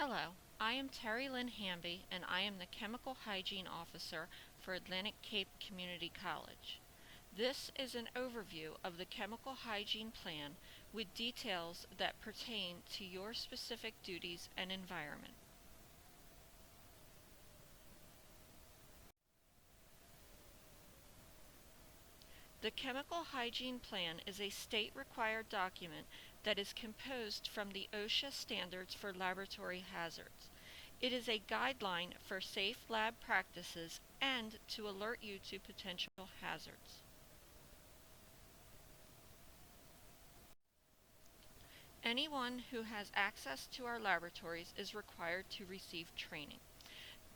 Hello, I am Terry Lynn Hamby, and I am the Chemical Hygiene Officer for Atlantic Cape Community College. This is an overview of the Chemical Hygiene Plan with details that pertain to your specific duties and environment. The Chemical Hygiene Plan is a state-required document that is composed from the OSHA standards for laboratory hazards. It is a guideline for safe lab practices and to alert you to potential hazards. Anyone who has access to our laboratories is required to receive training.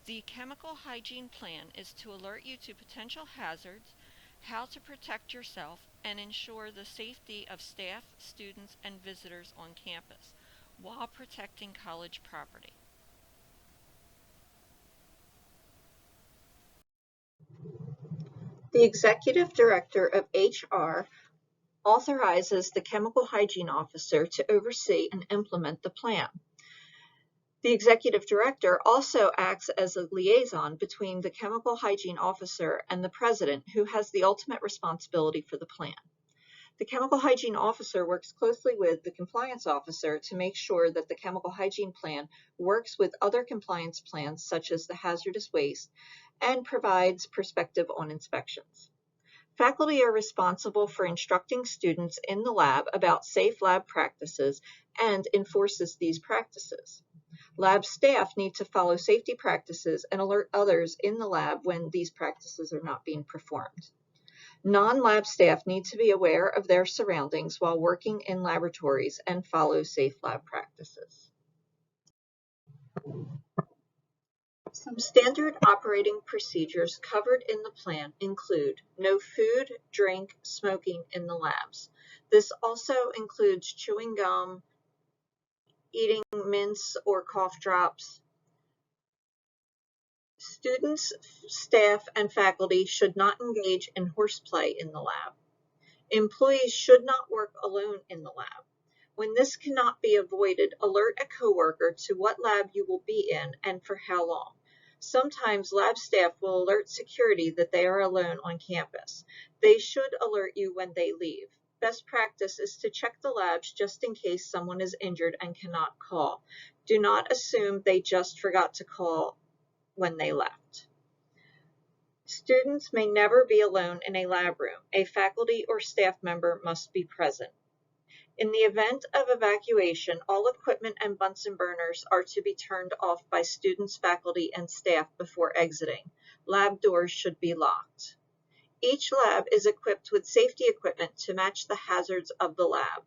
The Chemical Hygiene Plan is to alert you to potential hazards, how to protect yourself, and ensure the safety of staff, students, and visitors on campus while protecting college property. The Executive Director of HR authorizes the Chemical Hygiene Officer to oversee and implement the plan. The Executive Director also acts as a liaison between the Chemical Hygiene Officer and the President, who has the ultimate responsibility for the plan. The Chemical Hygiene Officer works closely with the Compliance Officer to make sure that the Chemical Hygiene Plan works with other compliance plans such as the hazardous waste and provides perspective on inspections. Faculty are responsible for instructing students in the lab about safe lab practices and enforces these practices. Lab staff need to follow safety practices and alert others in the lab when these practices are not being performed. Non-lab staff need to be aware of their surroundings while working in laboratories and follow safe lab practices. Some standard operating procedures covered in the plan include no food, drink, smoking in the labs. This also includes chewing gum, eating mints or cough drops. Students, staff, and faculty should not engage in horseplay in the lab. Employees should not work alone in the lab. When this cannot be avoided, alert a coworker to what lab you will be in and for how long. Sometimes lab staff will alert security that they are alone on campus. They should alert you when they leave. Best practice is to check the labs just in case someone is injured and cannot call. Do not assume they just forgot to call when they left. Students may never be alone in a lab room. A faculty or staff member must be present. In the event of evacuation, all equipment and Bunsen burners are to be turned off by students, faculty, and staff before exiting. Lab doors should be locked. Each lab is equipped with safety equipment to match the hazards of the lab.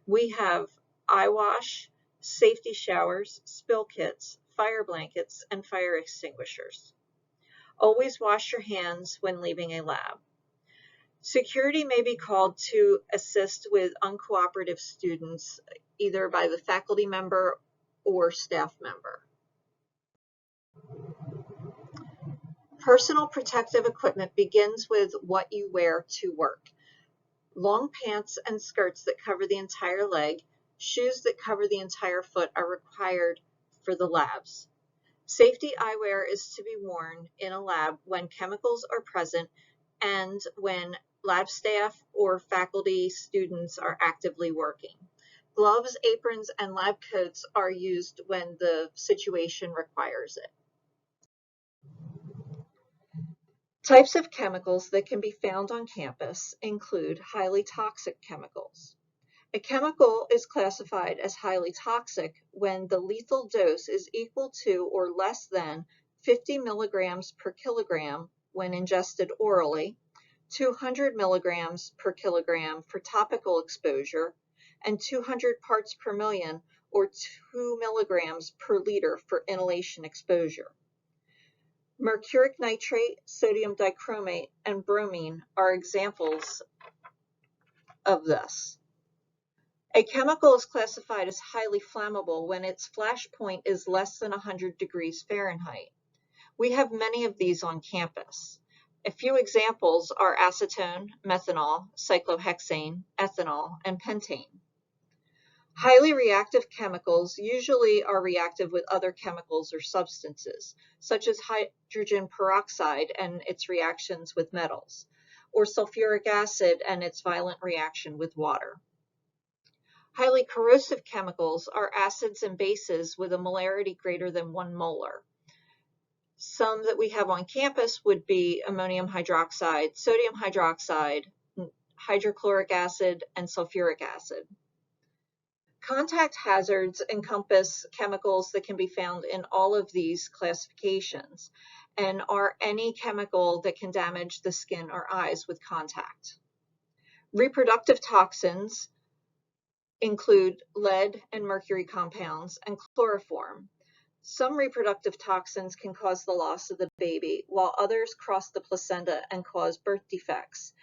We have eye wash, safety showers, spill kits, fire blankets, and fire extinguishers. Always wash your hands when leaving a lab. Security may be called to assist with uncooperative students, either by the faculty member or staff member. Personal protective equipment begins with what you wear to work. Long pants and skirts that cover the entire leg, shoes that cover the entire foot are required for the labs. Safety eyewear is to be worn in a lab when chemicals are present and when lab staff or faculty students are actively working. Gloves, aprons, and lab coats are used when the situation requires it. Types of chemicals that can be found on campus include highly toxic chemicals. A chemical is classified as highly toxic when the lethal dose is equal to or less than 50 milligrams per kilogram when ingested orally, 200 milligrams per kilogram for topical exposure, and 200 parts per million or 2 milligrams per liter for inhalation exposure. Mercuric nitrate, sodium dichromate, and bromine are examples of this. A chemical is classified as highly flammable when its flash point is less than 100 degrees Fahrenheit. We have many of these on campus. A few examples are acetone, methanol, cyclohexane, ethanol, and pentane. Highly reactive chemicals usually are reactive with other chemicals or substances, such as hydrogen peroxide and its reactions with metals, or sulfuric acid and its violent reaction with water. Highly corrosive chemicals are acids and bases with a molarity greater than 1 molar. Some that we have on campus would be ammonium hydroxide, sodium hydroxide, hydrochloric acid, and sulfuric acid. Contact hazards encompass chemicals that can be found in all of these classifications and are any chemical that can damage the skin or eyes with contact. Reproductive toxins include lead and mercury compounds and chloroform. Some reproductive toxins can cause the loss of the baby, while others cross the placenta and cause birth defects,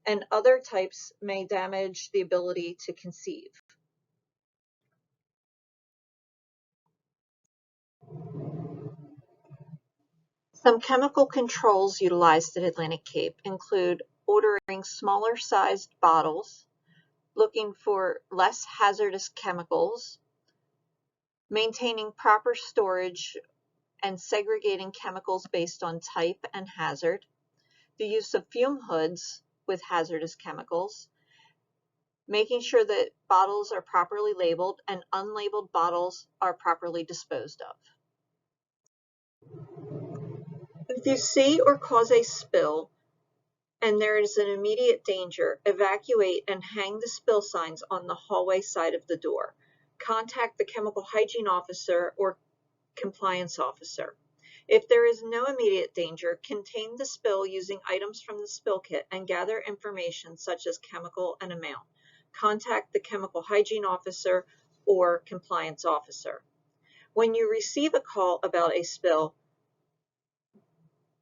and other types may damage the ability to conceive. Some chemical controls utilized at Atlantic Cape include ordering smaller sized bottles, looking for less hazardous chemicals, maintaining proper storage and segregating chemicals based on type and hazard, the use of fume hoods with hazardous chemicals, making sure that bottles are properly labeled and unlabeled bottles are properly disposed of. If you see or cause a spill and there is an immediate danger, evacuate and hang the spill signs on the hallway side of the door. Contact the chemical hygiene officer or compliance officer. If there is no immediate danger, contain the spill using items from the spill kit and gather information such as chemical and amount. Contact the chemical hygiene officer or compliance officer. When you receive a call about a spill,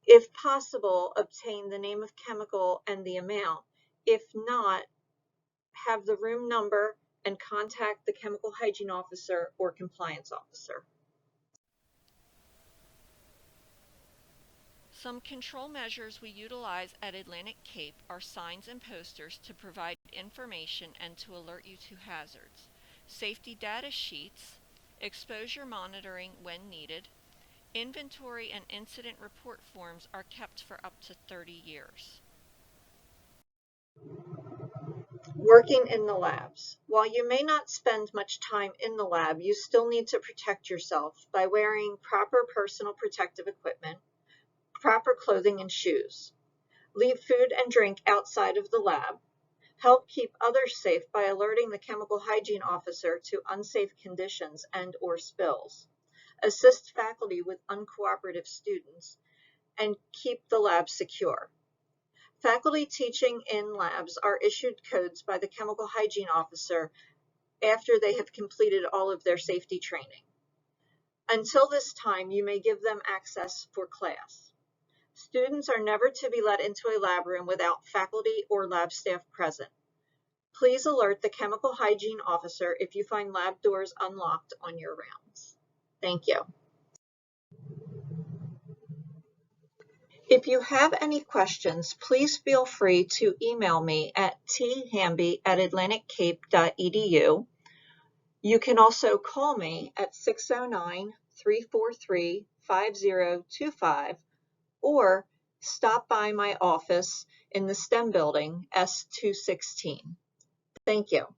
if possible, obtain the name of chemical and the amount. If not, have the room number and contact the chemical hygiene officer or compliance officer. Some control measures we utilize at Atlantic Cape are signs and posters to provide information and to alert you to hazards, safety data sheets, exposure monitoring when needed. Inventory and incident report forms are kept for up to 30 years. Working in the labs. While you may not spend much time in the lab, you still need to protect yourself by wearing proper personal protective equipment, proper clothing and shoes. Leave food and drink outside of the lab. Help keep others safe by alerting the chemical hygiene officer to unsafe conditions and/or spills. Assist faculty with uncooperative students, and keep the lab secure. Faculty teaching in labs are issued codes by the chemical hygiene officer after they have completed all of their safety training. Until this time, you may give them access for class. Students are never to be let into a lab room without faculty or lab staff present. Please alert the chemical hygiene officer if you find lab doors unlocked on your rounds. Thank you. If you have any questions, please feel free to email me at thamby@atlanticcape.edu. You can also call me at 609-343-5025 or stop by my office in the STEM building, S216. Thank you.